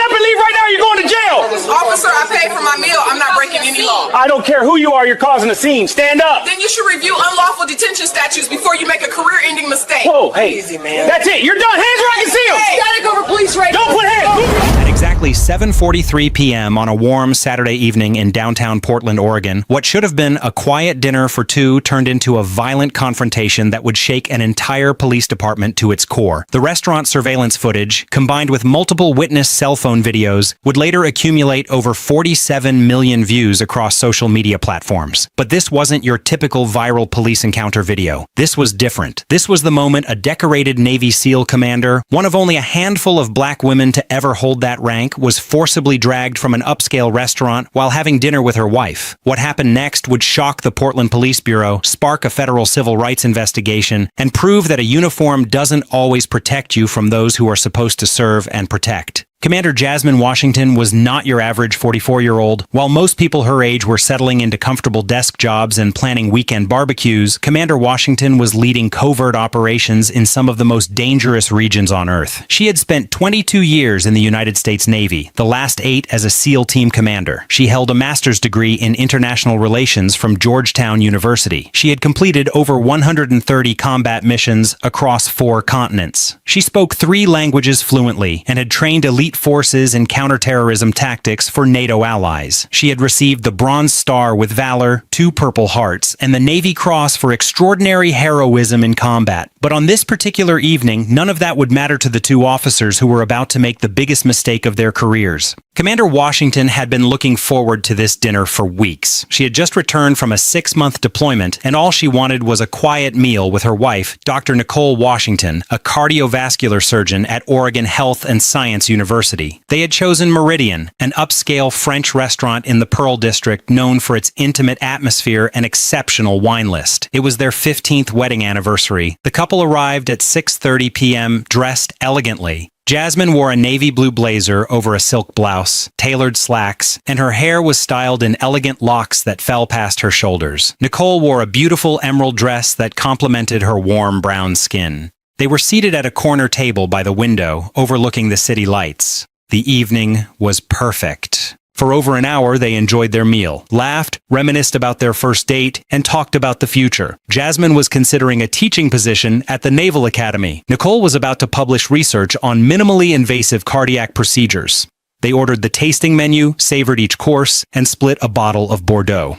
up and leave right now. You're going to jail. Officer, I paid for my meal. I'm not breaking any law. I don't care who you are. You're causing a scene. Stand up. Then you should review unlawful detention statutes before you make a career-ending mistake. Whoa, hey. Easy, man. That's it. You're done. Hands where I can see them. Hey, static over police right Don't now. put hands. At exactly 7:43 p.m. on a warm Saturday evening in downtown Portland, Oregon, what should have been a quiet dinner for two turned into a violent confrontation that would shake an entire police department to its core. The restaurant surveillance footage, combined with multiple witness cell phone videos, would later accumulate over 47 million views across social media platforms. But this wasn't your typical viral police encounter video. This was different. This was the moment a decorated Navy SEAL commander, one of only a handful of black women to ever hold that rank, was forcibly dragged from an upscale restaurant while having dinner with her wife. What happened next would shock the Portland Police Bureau, spark a federal civil rights investigation, and prove that a uniform doesn't always protect you from those who are supposed to serve and protect. Commander Jasmine Washington was not your average 44-year-old. While most people her age were settling into comfortable desk jobs and planning weekend barbecues, Commander Washington was leading covert operations in some of the most dangerous regions on Earth. She had spent 22 years in the United States Navy, the last 8 as a SEAL team commander. She held a master's degree in international relations from Georgetown University. She had completed over 130 combat missions across 4 continents. She spoke 3 languages fluently and had trained elite forces in counterterrorism tactics for NATO allies. She had received the Bronze Star with Valor, 2 Purple Hearts, and the Navy Cross for extraordinary heroism in combat. But on this particular evening, none of that would matter to the 2 officers who were about to make the biggest mistake of their careers. Commander Washington had been looking forward to this dinner for weeks. She had just returned from a 6-month deployment, and all she wanted was a quiet meal with her wife, Dr. Nicole Washington, a cardiovascular surgeon at Oregon Health and Science University. They had chosen Meridian, an upscale French restaurant in the Pearl District known for its intimate atmosphere and exceptional wine list. It was their 15th wedding anniversary. The couple arrived at 6:30 p.m. dressed elegantly. Jasmine wore a navy blue blazer over a silk blouse, tailored slacks, and her hair was styled in elegant locks that fell past her shoulders. Nicole wore a beautiful emerald dress that complemented her warm brown skin. They were seated at a corner table by the window, overlooking the city lights. The evening was perfect. For over an hour, they enjoyed their meal, laughed, reminisced about their first date, and talked about the future. Jasmine was considering a teaching position at the Naval Academy. Nicole was about to publish research on minimally invasive cardiac procedures. They ordered the tasting menu, savored each course, and split a bottle of Bordeaux.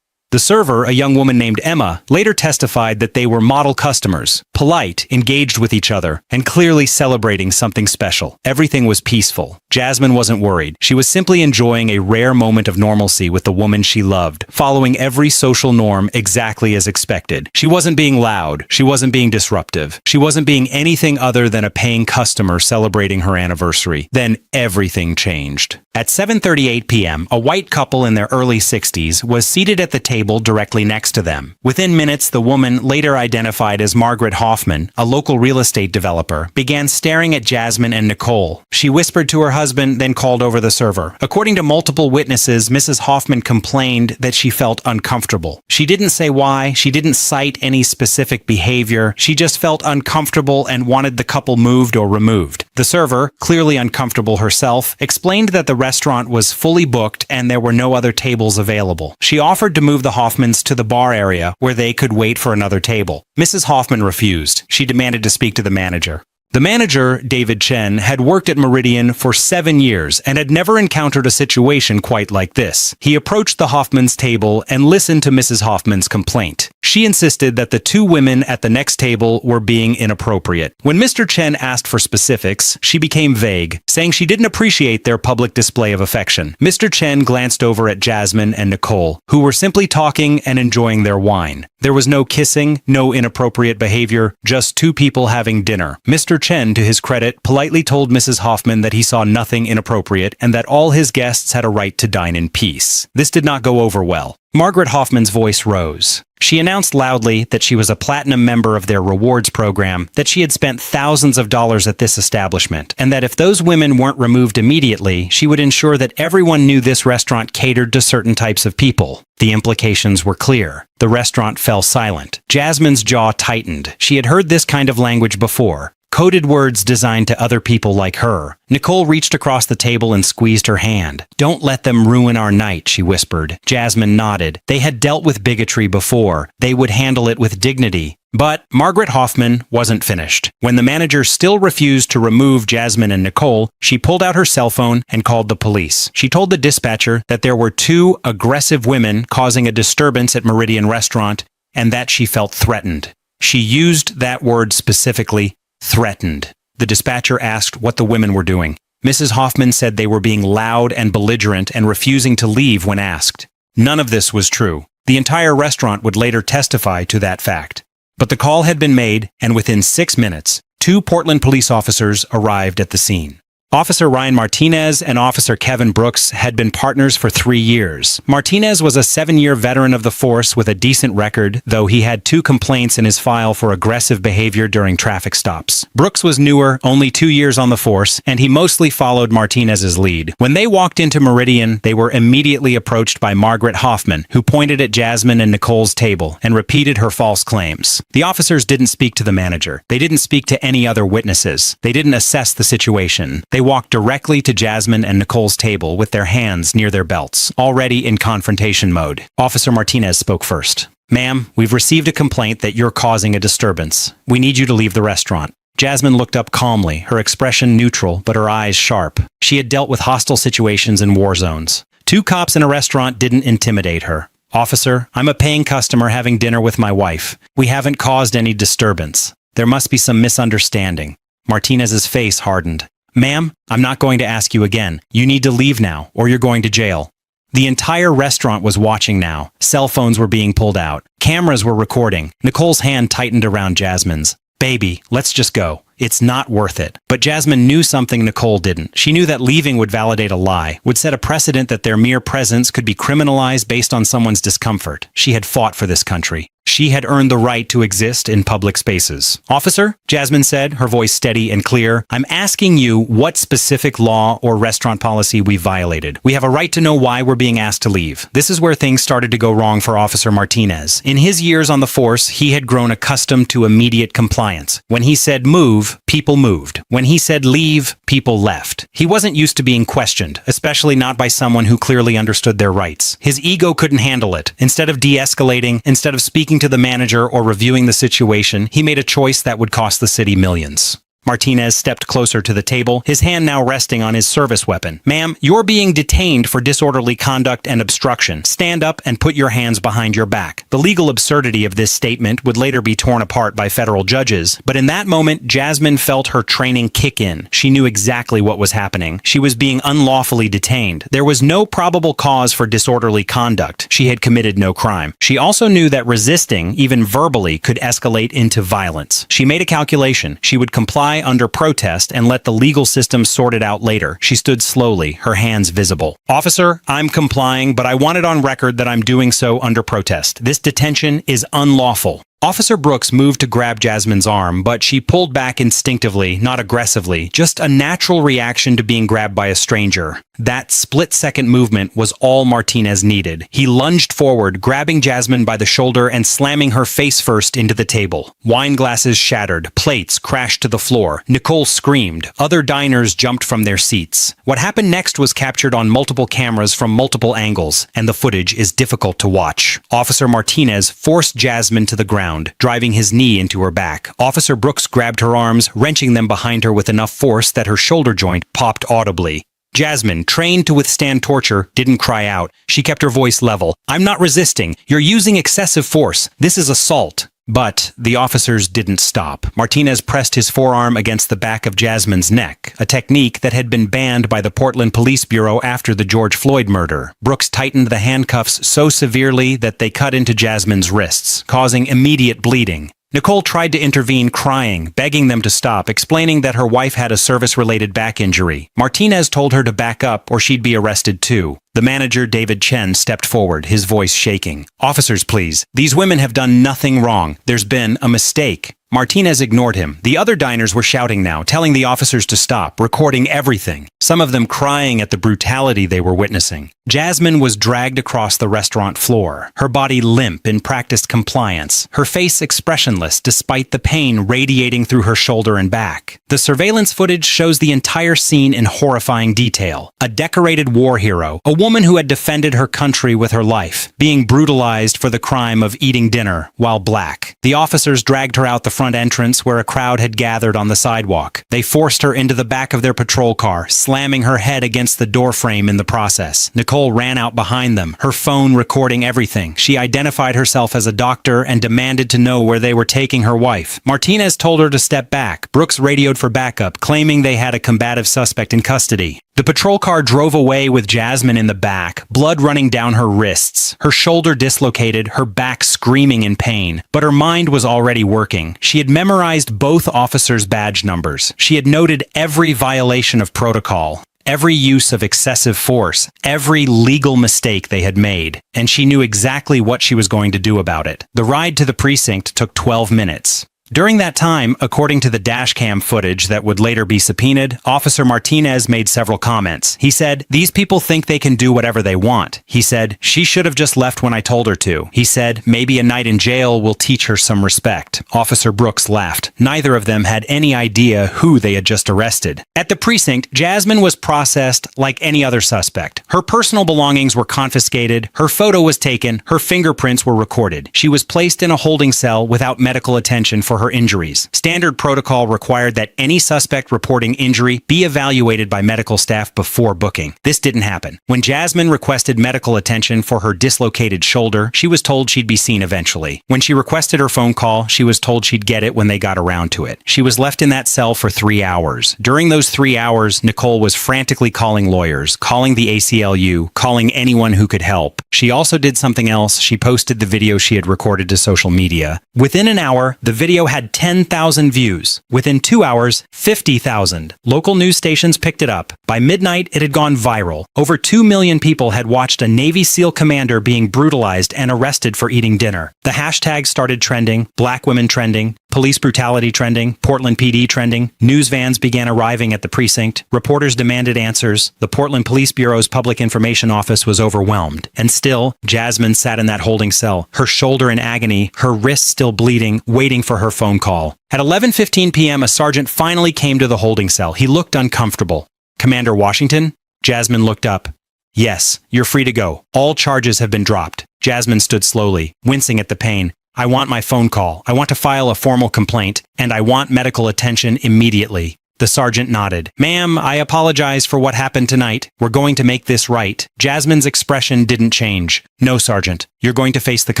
The server, a young woman named Emma, later testified that they were model customers, polite, engaged with each other, and clearly celebrating something special. Everything was peaceful. Jasmine wasn't worried. She was simply enjoying a rare moment of normalcy with the woman she loved, following every social norm exactly as expected. She wasn't being loud. She wasn't being disruptive. She wasn't being anything other than a paying customer celebrating her anniversary. Then everything changed. At 7:38 p.m., a white couple in their early 60s was seated at the table directly next to them. Within minutes, the woman, later identified as Margaret Hoffman, a local real estate developer, began staring at Jasmine and Nicole. She whispered to her husband, then called over the server. According to multiple witnesses, Mrs. Hoffman complained that she felt uncomfortable. She didn't say why. She didn't cite any specific behavior. She just felt uncomfortable and wanted the couple moved or removed. The server, clearly uncomfortable herself, explained that the restaurant was fully booked and there were no other tables available. She offered to move the Hoffmans to the bar area where they could wait for another table. Mrs. Hoffman refused. She demanded to speak to the manager. The manager, David Chen, had worked at Meridian for 7 years and had never encountered a situation quite like this. He approached the Hoffmans' table and listened to Mrs. Hoffman's complaint. She insisted that the 2 women at the next table were being inappropriate. When Mr. Chen asked for specifics, she became vague, saying she didn't appreciate their public display of affection. Mr. Chen glanced over at Jasmine and Nicole, who were simply talking and enjoying their wine. There was no kissing, no inappropriate behavior, just 2 people having dinner. Mr. Chen, to his credit, politely told Mrs. Hoffman that he saw nothing inappropriate and that all his guests had a right to dine in peace. This did not go over well. Margaret Hoffman's voice rose. She announced loudly that she was a platinum member of their rewards program, that she had spent thousands of dollars at this establishment, and that if those women weren't removed immediately, she would ensure that everyone knew this restaurant catered to certain types of people. The implications were clear. The restaurant fell silent. Jasmine's jaw tightened. She had heard this kind of language before. coded words designed to other people like her. Nicole reached across the table and squeezed her hand. "Don't let them ruin our night," she whispered. Jasmine nodded. They had dealt with bigotry before. They would handle it with dignity. But Margaret Hoffman wasn't finished. When the manager still refused to remove Jasmine and Nicole, she pulled out her cell phone and called the police. She told the dispatcher that there were 2 aggressive women causing a disturbance at Meridian Restaurant and that she felt threatened. She used that word specifically, threatened. The dispatcher asked what the women were doing. Mrs. Hoffman said they were being loud and belligerent and refusing to leave when asked. None of this was true. The entire restaurant would later testify to that fact. But the call had been made, and within 6 minutes, 2 Portland police officers arrived at the scene. Officer Ryan Martinez and Officer Kevin Brooks had been partners for 3 years. Martinez was a 7-year veteran of the force with a decent record, though he had 2 complaints in his file for aggressive behavior during traffic stops. Brooks was newer, only 2 years on the force, and he mostly followed Martinez's lead. When they walked into Meridian, they were immediately approached by Margaret Hoffman, who pointed at Jasmine and Nicole's table and repeated her false claims. The officers didn't speak to the manager. They didn't speak to any other witnesses. They didn't assess the situation. They walked directly to Jasmine and Nicole's table with their hands near their belts, already in confrontation mode. Officer Martinez spoke first. "Ma'am, we've received a complaint that you're causing a disturbance. We need you to leave the restaurant." Jasmine looked up calmly, her expression neutral, but her eyes sharp. She had dealt with hostile situations in war zones. 2 cops in a restaurant didn't intimidate her. "Officer, I'm a paying customer having dinner with my wife. We haven't caused any disturbance. There must be some misunderstanding." Martinez's face hardened. "Ma'am, I'm not going to ask you again. You need to leave now, or you're going to jail." The entire restaurant was watching now. Cell phones were being pulled out. Cameras were recording. Nicole's hand tightened around Jasmine's. "Baby, let's just go. It's not worth it." But Jasmine knew something Nicole didn't. She knew that leaving would validate a lie, would set a precedent that their mere presence could be criminalized based on someone's discomfort. She had fought for this country. She had earned the right to exist in public spaces. "Officer," Jasmine said, her voice steady and clear, "I'm asking you what specific law or restaurant policy we violated. We have a right to know why we're being asked to leave." This is where things started to go wrong for Officer Martinez. In his years on the force, he had grown accustomed to immediate compliance. When he said move, people moved. When he said leave, people left. He wasn't used to being questioned, especially not by someone who clearly understood their rights. His ego couldn't handle it. Instead of de-escalating, instead of speaking to the manager or reviewing the situation, he made a choice that would cost the city millions. Martinez stepped closer to the table, his hand now resting on his service weapon. "Ma'am, you're being detained for disorderly conduct and obstruction. Stand up and put your hands behind your back." The legal absurdity of this statement would later be torn apart by federal judges, but in that moment, Jasmine felt her training kick in. She knew exactly what was happening. She was being unlawfully detained. There was no probable cause for disorderly conduct. She had committed no crime. She also knew that resisting, even verbally, could escalate into violence. She made a calculation. She would comply under protest and let the legal system sort it out later. She stood slowly, her hands visible. "Officer, I'm complying, but I want it on record that I'm doing so under protest. This detention is unlawful." Officer Brooks moved to grab Jasmine's arm, but she pulled back instinctively, not aggressively, just a natural reaction to being grabbed by a stranger. That split-second movement was all Martinez needed. He lunged forward, grabbing Jasmine by the shoulder and slamming her face first into the table. Wine glasses shattered, plates crashed to the floor. Nicole screamed. Other diners jumped from their seats. What happened next was captured on multiple cameras from multiple angles, and the footage is difficult to watch. Officer Martinez forced Jasmine to the ground, driving his knee into her back. Officer Brooks grabbed her arms, wrenching them behind her with enough force that her shoulder joint popped audibly. Jasmine, trained to withstand torture, didn't cry out. She kept her voice level. "I'm not resisting. You're using excessive force. This is assault." But the officers didn't stop. Martinez pressed his forearm against the back of Jasmine's neck, a technique that had been banned by the Portland Police Bureau after the George Floyd murder. Brooks tightened the handcuffs so severely that they cut into Jasmine's wrists, causing immediate bleeding. Nicole tried to intervene, crying, begging them to stop, explaining that her wife had a service-related back injury. Martinez told her to back up or she'd be arrested too. The manager, David Chen, stepped forward, his voice shaking. "Officers, please. These women have done nothing wrong. There's been a mistake." Martinez ignored him. The other diners were shouting now, telling the officers to stop, recording everything, some of them crying at the brutality they were witnessing. Jasmine was dragged across the restaurant floor, her body limp in practiced compliance, her face expressionless despite the pain radiating through her shoulder and back. The surveillance footage shows the entire scene in horrifying detail. A decorated war hero, a woman who had defended her country with her life, being brutalized for the crime of eating dinner while black. The officers dragged her out the front entrance where a crowd had gathered on the sidewalk. They forced her into the back of their patrol car, slamming her head against the doorframe in the process. Nicole ran out behind them, her phone recording everything. She identified herself as a doctor and demanded to know where they were taking her wife. Martinez told her to step back. Brooks radioed for backup, claiming they had a combative suspect in custody. The patrol car drove away with Jasmine in the back, blood running down her wrists, her shoulder dislocated, her back screaming in pain. But her mind was already working. She had memorized both officers' badge numbers. She had noted every violation of protocol, every use of excessive force, every legal mistake they had made, and she knew exactly what she was going to do about it. The ride to the precinct took 12 minutes. During that time, according to the dashcam footage that would later be subpoenaed, Officer Martinez made several comments. He said, "These people think they can do whatever they want." He said, "She should have just left when I told her to." He said, "Maybe a night in jail will teach her some respect." Officer Brooks laughed. Neither of them had any idea who they had just arrested. At the precinct, Jasmine was processed like any other suspect. Her personal belongings were confiscated, her photo was taken, her fingerprints were recorded. She was placed in a holding cell without medical attention for her injuries. Standard protocol required that any suspect reporting injury be evaluated by medical staff before booking. This didn't happen. When Jasmine requested medical attention for her dislocated shoulder, she was told she'd be seen eventually. When she requested her phone call, she was told she'd get it when they got around to it. She was left in that cell for 3 hours. During those 3 hours, Nicole was frantically calling lawyers, calling the ACLU, calling anyone who could help. She also did something else. She posted the video she had recorded to social media. Within an hour, the video had 10,000 views. Within 2 hours, 50,000. Local news stations picked it up. By midnight, it had gone viral. Over 2 million people had watched a Navy SEAL commander being brutalized and arrested for eating dinner. The hashtag started trending, black women trending, police brutality trending, Portland PD trending. News vans began arriving at the precinct. Reporters demanded answers. The Portland Police Bureau's Public Information Office was overwhelmed. And still, Jasmine sat in that holding cell, her shoulder in agony, her wrist still bleeding, waiting for her phone call. At 11:15 p.m., a sergeant finally came to the holding cell. He looked uncomfortable. "Commander Washington?" Jasmine looked up. "Yes, you're free to go. All charges have been dropped." Jasmine stood slowly, wincing at the pain. "I want my phone call. I want to file a formal complaint, and I want medical attention immediately." The sergeant nodded. "Ma'am, I apologize for what happened tonight. We're going to make this right." Jasmine's expression didn't change. "No, Sergeant. You're going to face the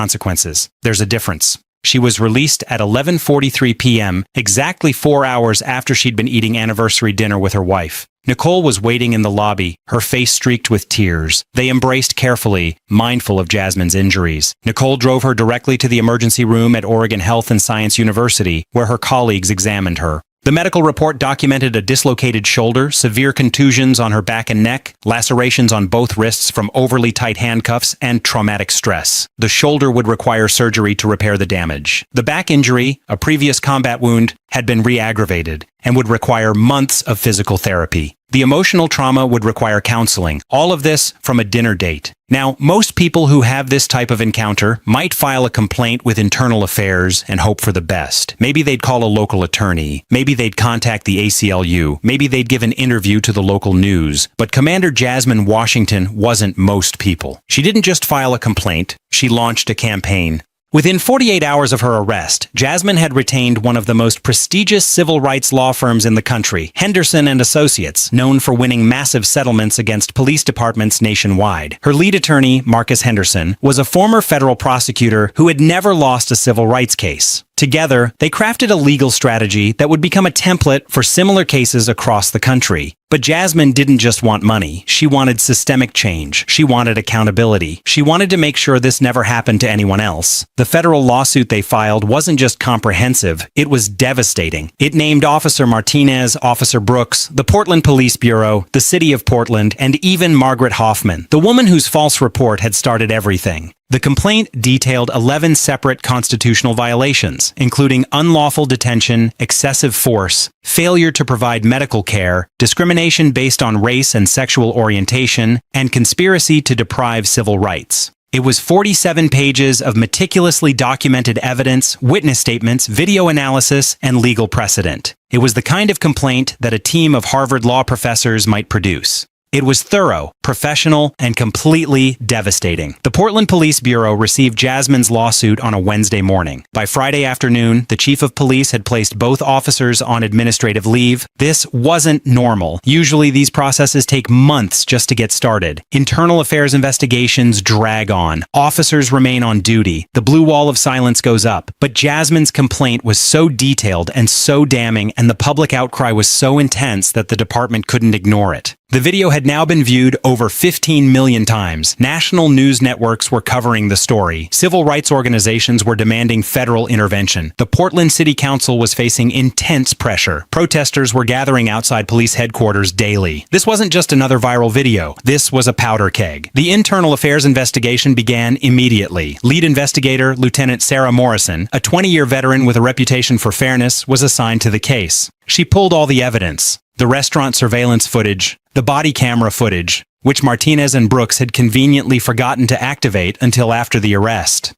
consequences. There's a difference." She was released at 11:43 p.m., exactly 4 hours after she'd been eating anniversary dinner with her wife. Nicole was waiting in the lobby, her face streaked with tears. They embraced carefully, mindful of Jasmine's injuries. Nicole drove her directly to the emergency room at Oregon Health and Science University, where her colleagues examined her. The medical report documented a dislocated shoulder, severe contusions on her back and neck, lacerations on both wrists from overly tight handcuffs, and traumatic stress. The shoulder would require surgery to repair the damage. The back injury, a previous combat wound, had been re-aggravated and would require months of physical therapy. The emotional trauma would require counseling. All of this from a dinner date. Now, most people who have this type of encounter might file a complaint with Internal Affairs and hope for the best. Maybe they'd call a local attorney. Maybe they'd contact the ACLU. Maybe they'd give an interview to the local news. But Commander Jasmine Washington wasn't most people. She didn't just file a complaint. She launched a campaign. Within 48 hours of her arrest, Jasmine had retained one of the most prestigious civil rights law firms in the country, Henderson and Associates, known for winning massive settlements against police departments nationwide. Her lead attorney, Marcus Henderson, was a former federal prosecutor who had never lost a civil rights case. Together, they crafted a legal strategy that would become a template for similar cases across the country. But Jasmine didn't just want money. She wanted systemic change. She wanted accountability. She wanted to make sure this never happened to anyone else. The federal lawsuit they filed wasn't just comprehensive, it was devastating. It named Officer Martinez, Officer Brooks, the Portland Police Bureau, the City of Portland, and even Margaret Hoffman, the woman whose false report had started everything. The complaint detailed 11 separate constitutional violations, including unlawful detention, excessive force, failure to provide medical care, discrimination discrimination based on race and sexual orientation, and conspiracy to deprive civil rights. It was 47 pages of meticulously documented evidence, witness statements, video analysis, and legal precedent. It was the kind of complaint that a team of Harvard law professors might produce. It was thorough, professional, and completely devastating. The Portland Police Bureau received Jasmine's lawsuit on a Wednesday morning. By Friday afternoon, the chief of police had placed both officers on administrative leave. This wasn't normal. Usually these processes take months just to get started. Internal affairs investigations drag on. Officers remain on duty. The blue wall of silence goes up. But Jasmine's complaint was so detailed and so damning, and the public outcry was so intense that the department couldn't ignore it. The video had now been viewed over 15 million times. National news networks were covering the story. Civil rights organizations were demanding federal intervention. The Portland City Council was facing intense pressure. Protesters were gathering outside police headquarters daily. This wasn't just another viral video. This was a powder keg. The internal affairs investigation began immediately. Lead investigator, Lieutenant Sarah Morrison, a 20-year veteran with a reputation for fairness, was assigned to the case. She pulled all the evidence. The restaurant surveillance footage, the body camera footage, which Martinez and Brooks had conveniently forgotten to activate until after the arrest.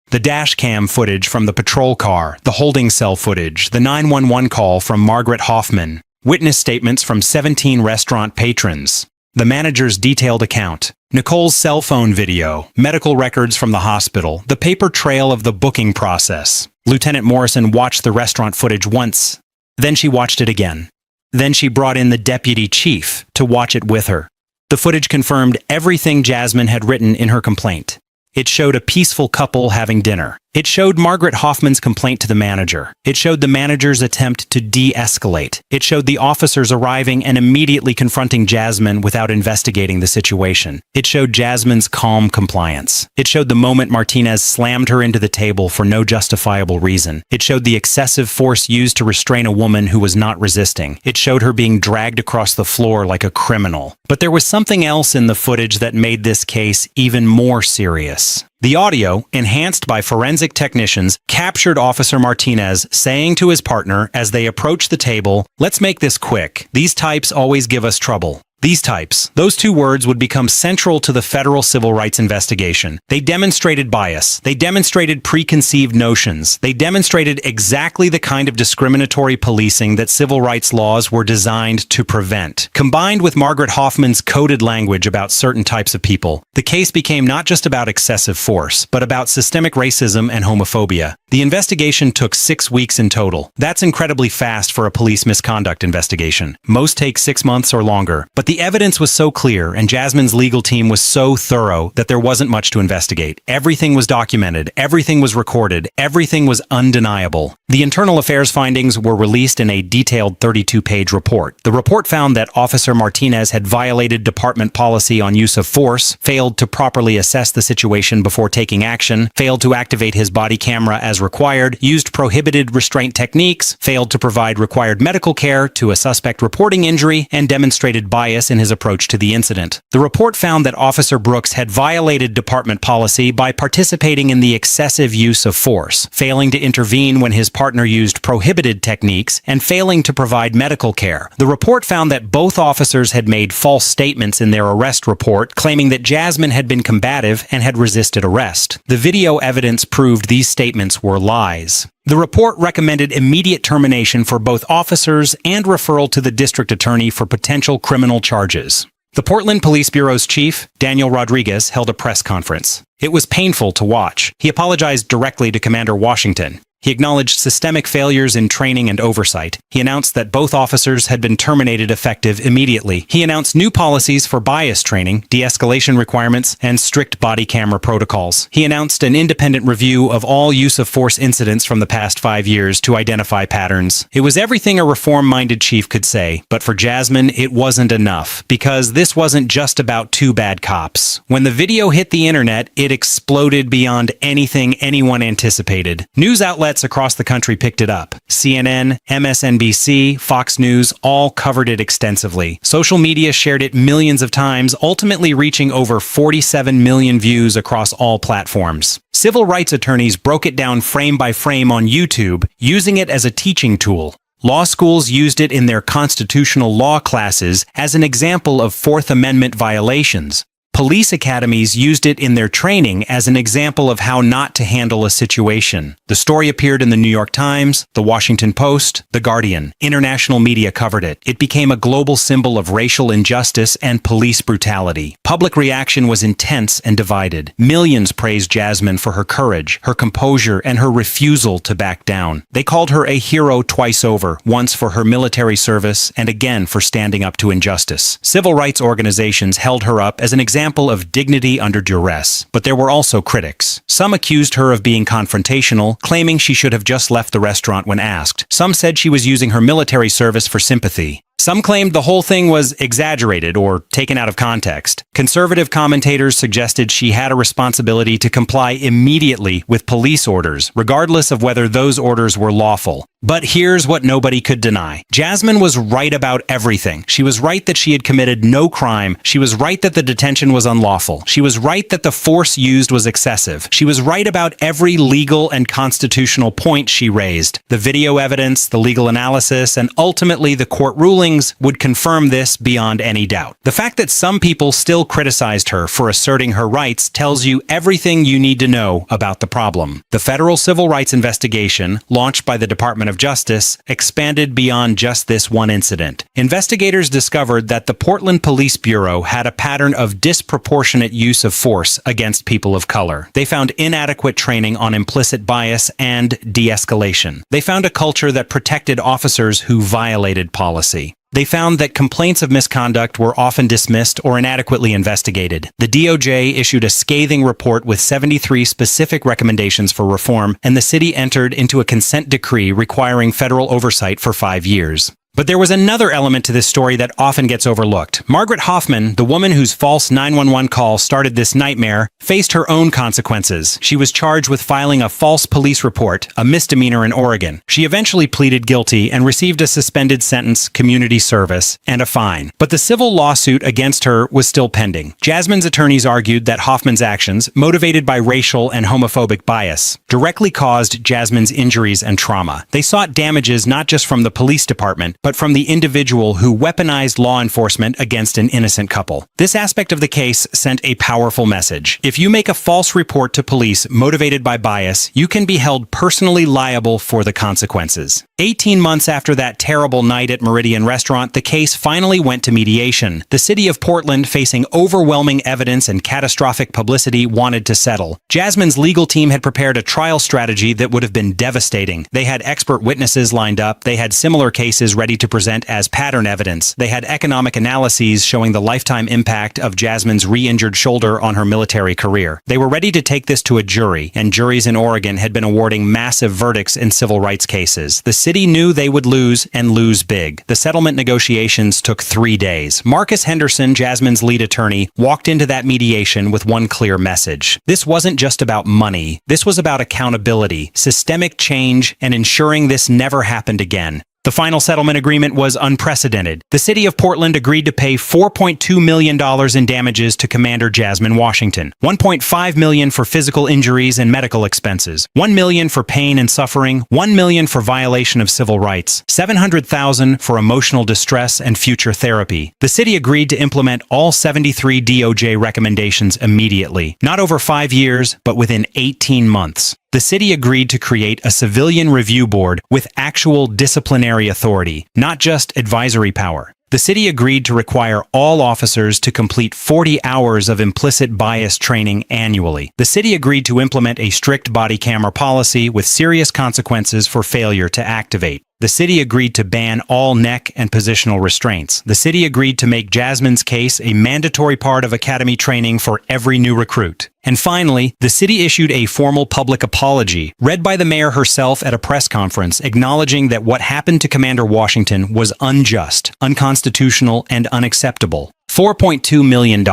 The dash cam footage from the patrol car, the holding cell footage, the 911 call from Margaret Hoffman, witness statements from 17 restaurant patrons, the manager's detailed account, Nicole's cell phone video, medical records from the hospital, the paper trail of the booking process. Lieutenant Morrison watched the restaurant footage once, then she watched it again. Then she brought in the deputy chief to watch it with her. The footage confirmed everything Jasmine had written in her complaint. It showed a peaceful couple having dinner. It showed Margaret Hoffman's complaint to the manager. It showed the manager's attempt to de-escalate. It showed the officers arriving and immediately confronting Jasmine without investigating the situation. It showed Jasmine's calm compliance. It showed the moment Martinez slammed her into the table for no justifiable reason. It showed the excessive force used to restrain a woman who was not resisting. It showed her being dragged across the floor like a criminal. But there was something else in the footage that made this case even more serious. The audio, enhanced by forensic technicians, captured Officer Martinez saying to his partner as they approached the table, "Let's make this quick. These types always give us trouble." These types, those two words would become central to the federal civil rights investigation. They demonstrated bias. They demonstrated preconceived notions. They demonstrated exactly the kind of discriminatory policing that civil rights laws were designed to prevent. Combined with Margaret Hoffman's coded language about certain types of people, the case became not just about excessive force, but about systemic racism and homophobia. The investigation took 6 weeks in total. That's incredibly fast for a police misconduct investigation. Most take 6 months or longer. But the evidence was so clear and Jasmine's legal team was so thorough that there wasn't much to investigate. Everything was documented, everything was recorded, everything was undeniable. The internal affairs findings were released in a detailed 32-page report. The report found that Officer Martinez had violated department policy on use of force, failed to properly assess the situation before taking action, failed to activate his body camera as required, used prohibited restraint techniques, failed to provide required medical care to a suspect reporting injury, and demonstrated bias in his approach to the incident. The report found that Officer Brooks had violated department policy by participating in the excessive use of force, failing to intervene when his partner used prohibited techniques, and failing to provide medical care. The report found that both officers had made false statements in their arrest report, claiming that Jasmine had been combative and had resisted arrest. The video evidence proved these statements were lies. The report recommended immediate termination for both officers and referral to the district attorney for potential criminal charges. The Portland Police Bureau's chief, Daniel Rodriguez, held a press conference. It was painful to watch. He apologized directly to Commander Washington. He acknowledged systemic failures in training and oversight. He announced that both officers had been terminated effective immediately. He announced new policies for bias training, de-escalation requirements, and strict body camera protocols. He announced an independent review of all use of force incidents from the past 5 years to identify patterns. It was everything a reform-minded chief could say, but for Jasmine, it wasn't enough, because this wasn't just about two bad cops. When the video hit the internet, it exploded beyond anything anyone anticipated. News outlets across the country picked it up. CNN, MSNBC, Fox News all covered it extensively. Social media shared it millions of times, ultimately reaching over 47 million views across all platforms. Civil rights attorneys broke it down frame by frame on YouTube, using it as a teaching tool. Law schools used it in their constitutional law classes as an example of Fourth Amendment violations. Police academies used it in their training as an example of how not to handle a situation. The story appeared in the New York Times, the Washington Post, the Guardian. International media covered it. It became a global symbol of racial injustice and police brutality. Public reaction was intense and divided. Millions praised Jasmine for her courage, her composure, and her refusal to back down. They called her a hero twice over, once for her military service and again for standing up to injustice. Civil rights organizations held her up as an example of dignity under duress. But there were also critics. Some accused her of being confrontational, claiming she should have just left the restaurant when asked. Some said she was using her military service for sympathy. Some claimed the whole thing was exaggerated or taken out of context. Conservative commentators suggested she had a responsibility to comply immediately with police orders, regardless of whether those orders were lawful. But here's what nobody could deny. Jasmine was right about everything. She was right that she had committed no crime. She was right that the detention was unlawful. She was right that the force used was excessive. She was right about every legal and constitutional point she raised. The video evidence, the legal analysis, and ultimately the court rulings would confirm this beyond any doubt. The fact that some people still criticized her for asserting her rights tells you everything you need to know about the problem. The federal civil rights investigation, launched by the Department of Justice, expanded beyond just this one incident. Investigators discovered that the Portland Police Bureau had a pattern of disproportionate use of force against people of color. They found inadequate training on implicit bias and de-escalation. They found a culture that protected officers who violated policy. They found that complaints of misconduct were often dismissed or inadequately investigated. The DOJ issued a scathing report with 73 specific recommendations for reform, and the city entered into a consent decree requiring federal oversight for 5 years. But there was another element to this story that often gets overlooked. Margaret Hoffman, the woman whose false 911 call started this nightmare, faced her own consequences. She was charged with filing a false police report, a misdemeanor in Oregon. She eventually pleaded guilty and received a suspended sentence, community service, and a fine. But the civil lawsuit against her was still pending. Jasmine's attorneys argued that Hoffman's actions, motivated by racial and homophobic bias, directly caused Jasmine's injuries and trauma. They sought damages not just from the police department, but from the individual who weaponized law enforcement against an innocent couple. This aspect of the case sent a powerful message. If you make a false report to police motivated by bias, you can be held personally liable for the consequences. 18 months after that terrible night at Meridian Restaurant, the case finally went to mediation. The city of Portland, facing overwhelming evidence and catastrophic publicity, wanted to settle. Jasmine's legal team had prepared a trial strategy that would have been devastating. They had expert witnesses lined up. They had similar cases ready to present as pattern evidence. They had economic analyses showing the lifetime impact of Jasmine's re-injured shoulder on her military career. They were ready to take this to a jury, and juries in Oregon had been awarding massive verdicts in civil rights cases. The city knew they would lose, and lose big. The settlement negotiations took 3 days. Marcus Henderson, Jasmine's lead attorney, walked into that mediation with one clear message. This wasn't just about money. This was about accountability, systemic change, and ensuring this never happened again. The final settlement agreement was unprecedented. The city of Portland agreed to pay $4.2 million in damages to Commander Jasmine Washington, $1.5 million for physical injuries and medical expenses, $1 million for pain and suffering, $1 million for violation of civil rights, $700,000 for emotional distress and future therapy. The city agreed to implement all 73 DOJ recommendations immediately, not over 5 years, but within 18 months. The city agreed to create a civilian review board with actual disciplinary authority, not just advisory power. The city agreed to require all officers to complete 40 hours of implicit bias training annually. The city agreed to implement a strict body camera policy with serious consequences for failure to activate. The city agreed to ban all neck and positional restraints. The city agreed to make Jasmine's case a mandatory part of academy training for every new recruit. And finally, the city issued a formal public apology, read by the mayor herself at a press conference, acknowledging that what happened to Commander Washington was unjust, unconstitutional, and unacceptable. $4.2 million.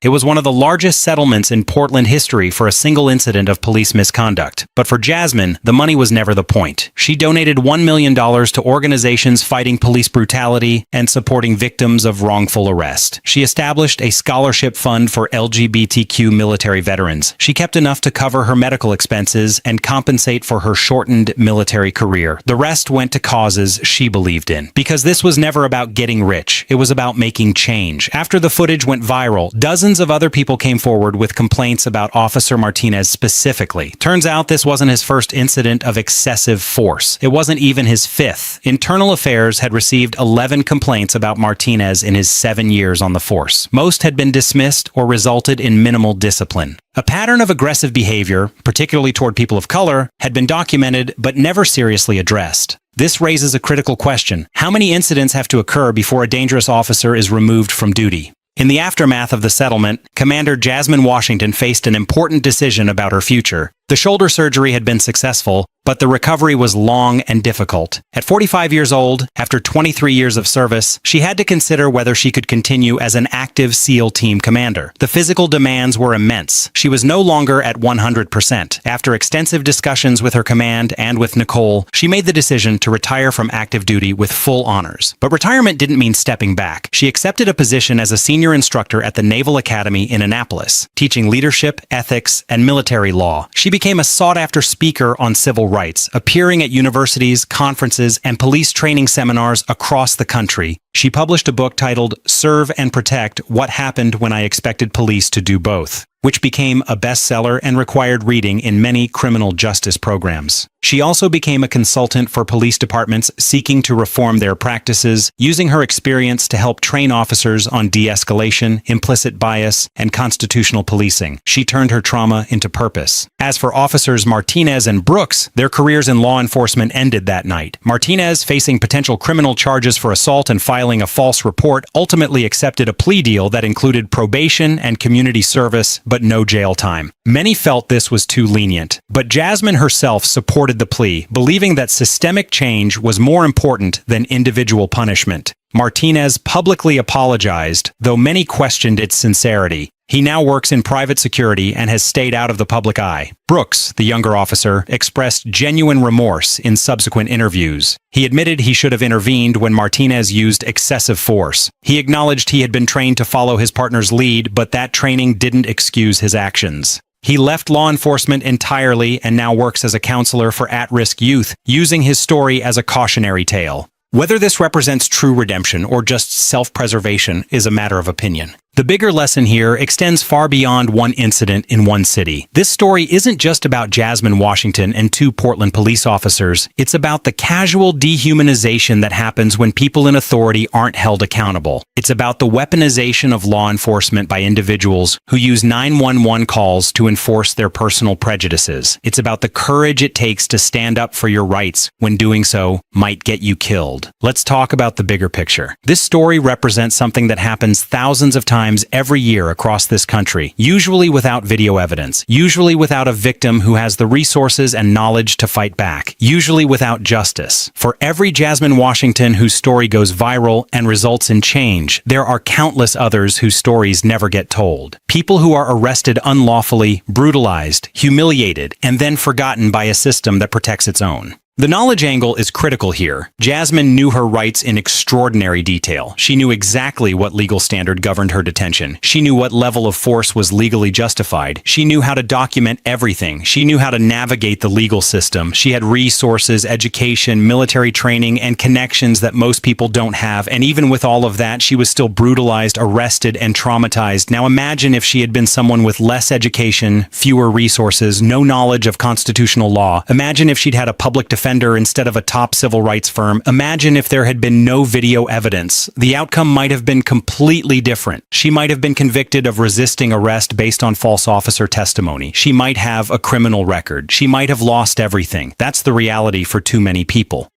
It was one of the largest settlements in Portland history for a single incident of police misconduct. But for Jasmine, the money was never the point. She donated $1 million to organizations fighting police brutality and supporting victims of wrongful arrest. She established a scholarship fund for LGBTQ military veterans. She kept enough to cover her medical expenses and compensate for her shortened military career. The rest went to causes she believed in. Because this was never about getting rich. It was about making change. After the footage went viral, dozens of other people came forward with complaints about Officer Martinez specifically. Turns out this wasn't his first incident of excessive force. It wasn't even his fifth. Internal Affairs had received 11 complaints about Martinez in his 7 years on the force. Most had been dismissed or resulted in minimal discipline. A pattern of aggressive behavior, particularly toward people of color, had been documented but never seriously addressed. This raises a critical question. How many incidents have to occur before a dangerous officer is removed from duty? In the aftermath of the settlement, Commander Jasmine Washington faced an important decision about her future. The shoulder surgery had been successful, but the recovery was long and difficult. At 45 years old, after 23 years of service, she had to consider whether she could continue as an active SEAL team commander. The physical demands were immense. She was no longer at 100%. After extensive discussions with her command and with Nicole, she made the decision to retire from active duty with full honors. But retirement didn't mean stepping back. She accepted a position as a senior instructor at the Naval Academy in Annapolis, teaching leadership, ethics, and military law. She became a sought-after speaker on civil rights, appearing at universities, conferences, and police training seminars across the country. She published a book titled Serve and Protect: What Happened When I Expected Police to Do Both, which became a bestseller and required reading in many criminal justice programs. She also became a consultant for police departments seeking to reform their practices, using her experience to help train officers on de-escalation, implicit bias, and constitutional policing. She turned her trauma into purpose. As for Officers Martinez and Brooks, their careers in law enforcement ended that night. Martinez, facing potential criminal charges for assault and filing a false report, ultimately accepted a plea deal that included probation and community service, but no jail time. Many felt this was too lenient, but Jasmine herself supported the plea, believing that systemic change was more important than individual punishment. Martinez publicly apologized, though many questioned its sincerity. He now works in private security and has stayed out of the public eye. Brooks, the younger officer, expressed genuine remorse in subsequent interviews. He admitted he should have intervened when Martinez used excessive force. He acknowledged he had been trained to follow his partner's lead, but that training didn't excuse his actions. He left law enforcement entirely and now works as a counselor for at-risk youth, using his story as a cautionary tale. Whether this represents true redemption or just self-preservation is a matter of opinion. The bigger lesson here extends far beyond one incident in one city. This story isn't just about Jasmine Washington and 2 Portland police officers. It's about the casual dehumanization that happens when people in authority aren't held accountable. It's about the weaponization of law enforcement by individuals who use 911 calls to enforce their personal prejudices. It's about the courage it takes to stand up for your rights when doing so might get you killed. Let's talk about the bigger picture. This story represents something that happens thousands of times every year across this country, usually without video evidence, usually without a victim who has the resources and knowledge to fight back, usually without justice. For every Jasmine Washington whose story goes viral and results in change, there are countless others whose stories never get told. People who are arrested unlawfully, brutalized, humiliated, and then forgotten by a system that protects its own. The knowledge angle is critical here. Jasmine knew her rights in extraordinary detail. She knew exactly what legal standard governed her detention. She knew what level of force was legally justified. She knew how to document everything. She knew how to navigate the legal system. She had resources, education, military training, and connections that most people don't have. And even with all of that, she was still brutalized, arrested, and traumatized. Now imagine if she had been someone with less education, fewer resources, no knowledge of constitutional law. Imagine if she'd had a public defender instead of a top civil rights firm. Imagine if there had been no video evidence. The outcome might have been completely different. She might have been convicted of resisting arrest based on false officer testimony. She might have a criminal record. She might have lost everything. That's the reality for too many people.